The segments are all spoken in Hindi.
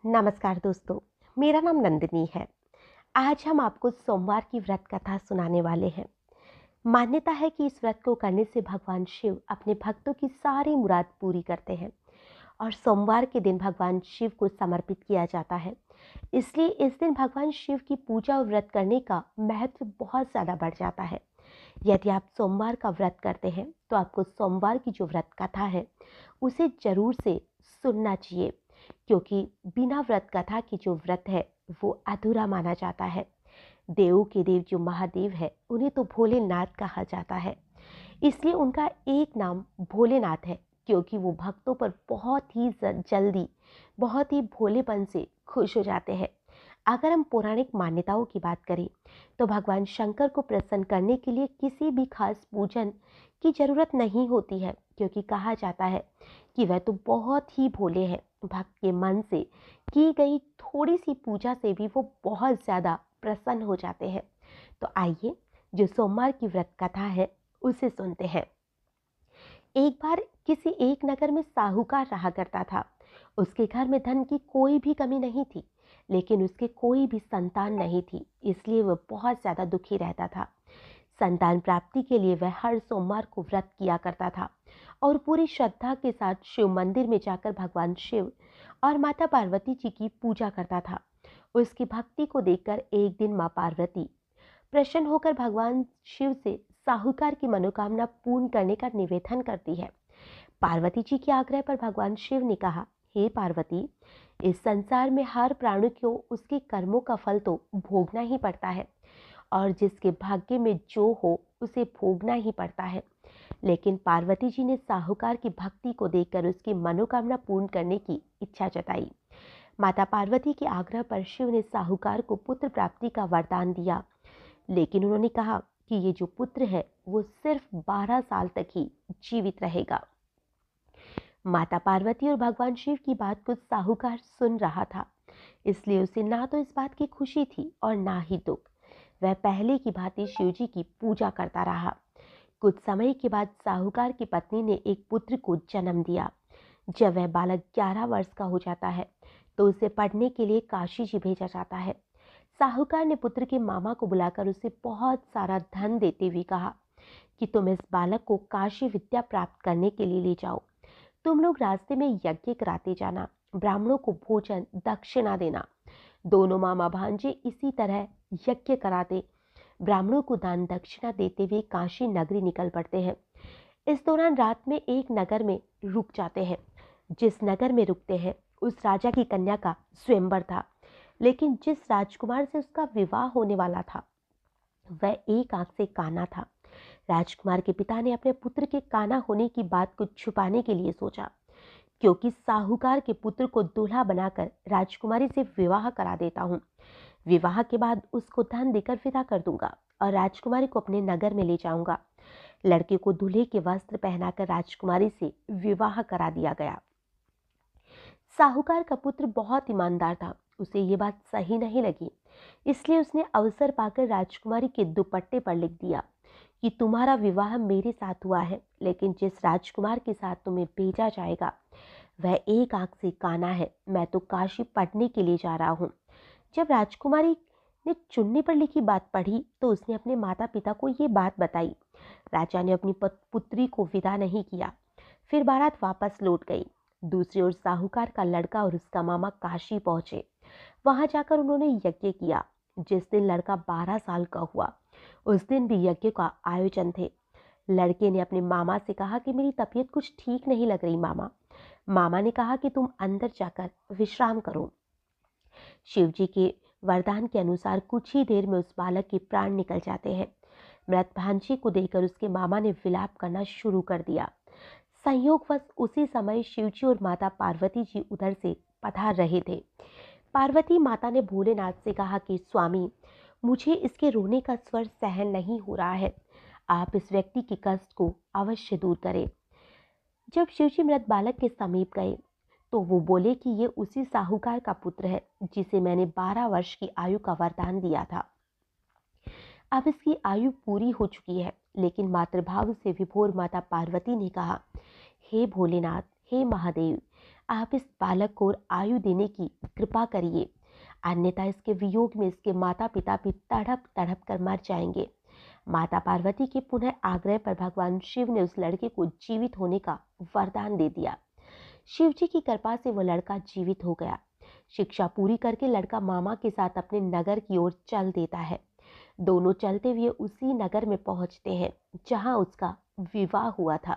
नमस्कार दोस्तों, मेरा नाम नंदिनी है। आज हम आपको सोमवार की व्रत कथा सुनाने वाले हैं। मान्यता है कि इस व्रत को करने से भगवान शिव अपने भक्तों की सारी मुराद पूरी करते हैं और सोमवार के दिन भगवान शिव को समर्पित किया जाता है। इसलिए इस दिन भगवान शिव की पूजा और व्रत करने का महत्व बहुत ज़्यादा बढ़ जाता है। यदि आप सोमवार का व्रत करते हैं तो आपको सोमवार की जो व्रत कथा है उसे जरूर से सुनना चाहिए, क्योंकि बिना व्रत कथा की जो व्रत है वो अधूरा माना जाता है। देवों के देव जो महादेव है उन्हें तो भोलेनाथ कहा जाता है। इसलिए उनका एक नाम भोलेनाथ है, क्योंकि वो भक्तों पर बहुत ही जल्दी बहुत ही भोलेपन से खुश हो जाते हैं। अगर हम पौराणिक मान्यताओं की बात करें तो भगवान शंकर को प्रसन्न करने के लिए किसी भी खास पूजन की जरूरत नहीं होती है, क्योंकि कहा जाता है कि वह तो बहुत ही भोले हैं। भक्त के मन से की गई थोड़ी सी पूजा से भी वो बहुत ज़्यादा प्रसन्न हो जाते हैं। तो आइए जो सोमवार की व्रत कथा है उसे सुनते हैं। एक बार किसी एक नगर में साहूकार रहा करता था। उसके घर में धन की कोई भी कमी नहीं थी, लेकिन उसके कोई भी संतान नहीं थी, इसलिए वह बहुत ज़्यादा दुखी रहता था। संतान प्राप्ति के लिए वह हर सोमवार को व्रत किया करता था और पूरी श्रद्धा के साथ शिव मंदिर में जाकर भगवान शिव और माता पार्वती जी की पूजा करता था। उसकी भक्ति को देखकर एक दिन माँ पार्वती प्रसन्न होकर भगवान शिव से साहूकार की मनोकामना पूर्ण करने का निवेदन करती है। पार्वती जी के आग्रह पर भगवान शिव ने कहा, हे पार्वती, इस संसार में हर प्राणी को उसके कर्मों का फल तो भोगना ही पड़ता है और जिसके भाग्य में जो हो उसे भोगना ही पड़ता है। लेकिन पार्वती जी ने साहूकार की भक्ति को देखकर उसकी मनोकामना पूर्ण करने की इच्छा जताई। माता पार्वती के आग्रह पर शिव ने साहूकार को पुत्र प्राप्ति का वरदान दिया, लेकिन उन्होंने कहा कि ये जो पुत्र है वो सिर्फ 12 साल तक ही जीवित रहेगा। माता पार्वती और भगवान शिव की बात कुछ साहूकार सुन रहा था, इसलिए उसे ना तो इस बात की खुशी थी और ना ही दुख। वह पहले की भांति शिव जी की पूजा करता रहा। कुछ समय के बाद साहूकार की पत्नी ने एक पुत्र को जन्म दिया। जब वह बालक 11 वर्ष का हो जाता है तो उसे पढ़ने के लिए काशी जी भेजा जाता है। साहूकार ने पुत्र के मामा को बुलाकर उसे बहुत सारा धन देते हुए कहा कि तुम इस बालक को काशी विद्या प्राप्त करने के लिए ले जाओ। तुम लोग रास्ते में यज्ञ कराते जाना, ब्राह्मणों को भोजन दक्षिणा देना। दोनों मामा भांजे इसी तरह यज्ञ कराते ब्राह्मणों को दान दक्षिणा देते हुए काशी नगरी निकल पड़ते हैं। इस दौरान रात में एक नगर में रुक जाते हैं। जिस नगर में रुकते हैं उस राजा की कन्या का स्वयंवर था, लेकिन जिस राजकुमार से उसका विवाह होने वाला था वह एक आंख से काना था। राजकुमार के पिता ने अपने पुत्र के काना होने की बात को छुपाने के लिए सोचा, क्योंकि साहूकार के पुत्र को दूल्हा बनाकर राजकुमारी से विवाह करा देता हूँ। विवाह के बाद उसको धन देकर विदा कर दूंगा और राजकुमारी को अपने नगर में ले जाऊंगा। लड़के को दूल्हे के वस्त्र पहनाकर राजकुमारी से विवाह करा दिया गया। साहूकार का पुत्र बहुत ईमानदार था, उसे ये बात सही नहीं लगी, इसलिए उसने अवसर पाकर राजकुमारी के दुपट्टे पर लिख दिया कि तुम्हारा विवाह मेरे साथ हुआ है, लेकिन जिस राजकुमार के साथ तुम्हें भेजा जाएगा वह एक आंख से काना है। मैं तो काशी पढ़ने के लिए जा रहा हूँ। जब राजकुमारी ने चुन्नी पर लिखी बात पढ़ी तो उसने अपने माता पिता को ये बात बताई। राजा ने अपनी पुत्री को विदा नहीं किया, फिर बारात वापस लौट गई। दूसरी ओर साहूकार का लड़का और उसका मामा काशी पहुंचे। वहां जाकर उन्होंने यज्ञ किया। जिस दिन लड़का 12 साल का हुआ उस दिन भी यज्ञ का आयोजन थे। लड़के ने अपने मामा से कहा कि मेरी तबीयत कुछ ठीक नहीं लग रही मामा। मामा ने कहा कि तुम अंदर जाकर विश्राम करो। शिव जी के वरदान के अनुसार कुछ ही देर में उस बालक के प्राण निकल जाते हैं। मृत भांजी को देखकर उसके मामा ने विलाप करना शुरू कर दिया। संयोगवश उसी समय शिवजी और माता पार्वती जी उधर से पधार रहे थे। पार्वती माता ने भोलेनाथ से कहा कि स्वामी, मुझे इसके रोने का स्वर सहन नहीं हो रहा है, आप इस व्यक्ति के कष्ट को अवश्य दूर करें। जब शिवजी मृत बालक के समीप गए तो वो बोले कि ये उसी साहूकार का पुत्र है जिसे मैंने 12 वर्ष की आयु का वरदान दिया था। अब इसकी आयु पूरी हो चुकी है। लेकिन मातृभाव से विभोर माता पार्वती ने कहा, हे भोलेनाथ, हे महादेव, आप इस बालक को आयु देने की कृपा करिए, अन्यथा इसके वियोग में इसके माता पिता भी तड़प तड़प कर मर जाएंगे। माता पार्वती के पुनः आग्रह पर भगवान शिव ने उस लड़के को जीवित होने का वरदान दे दिया। शिव जी की कृपा से वो लड़का जीवित हो गया। शिक्षा पूरी करके लड़का मामा के साथ अपने नगर की ओर चल देता है। दोनों चलते हुए उसी नगर में पहुंचते हैं जहां उसका विवाह हुआ था।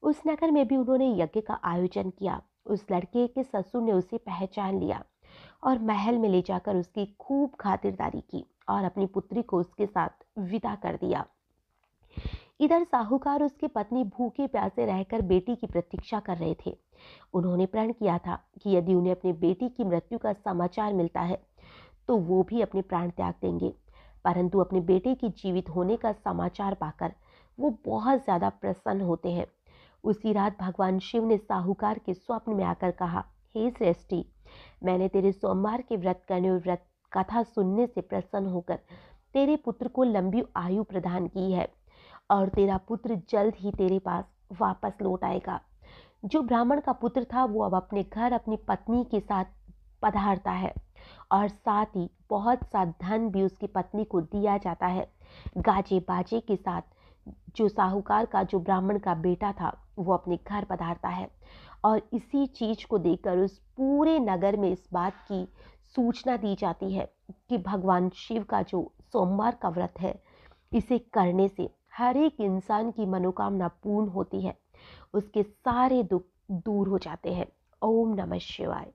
उस नगर में भी उन्होंने यज्ञ का आयोजन किया। उस लड़के के ससुर ने उसे पहचान लिया और महल में ले जाकर उसकी खूब खातिरदारी की और अपनी पुत्री को उसके साथ विदा कर दिया। इधर साहूकार और उसकी पत्नी भूखे प्यासे रहकर बेटी की प्रतीक्षा कर रहे थे। उन्होंने प्रण किया था कि यदि उन्हें अपनी बेटी की मृत्यु का समाचार मिलता है तो वो भी अपने प्राण त्याग देंगे। परंतु अपने बेटे की जीवित होने का समाचार पाकर वो बहुत ज्यादा प्रसन्न होते हैं। उसी रात भगवान शिव ने साहूकार के स्वप्न में आकर कहा, हे श्रेष्ठी, मैंने तेरे सोमवार के व्रत करने और व्रत कथा सुनने से प्रसन्न होकर तेरे पुत्र को लंबी आयु प्रदान की है और तेरा पुत्र जल्द ही तेरे पास वापस लौट आएगा। जो ब्राह्मण का पुत्र था वो अब अपने घर अपनी पत्नी के साथ पधारता है और साथ ही बहुत सा धन भी उसकी पत्नी को दिया जाता है। गाजे बाजे के साथ जो साहूकार का जो ब्राह्मण का बेटा था वो अपने घर पधारता है और इसी चीज को देखकर उस पूरे नगर में इस बात की सूचना दी जाती है कि भगवान शिव का जो सोमवार का व्रत है, इसे करने से हर एक इंसान की मनोकामना पूर्ण होती है, उसके सारे दुख दूर हो जाते हैं। ओम नमः शिवाय।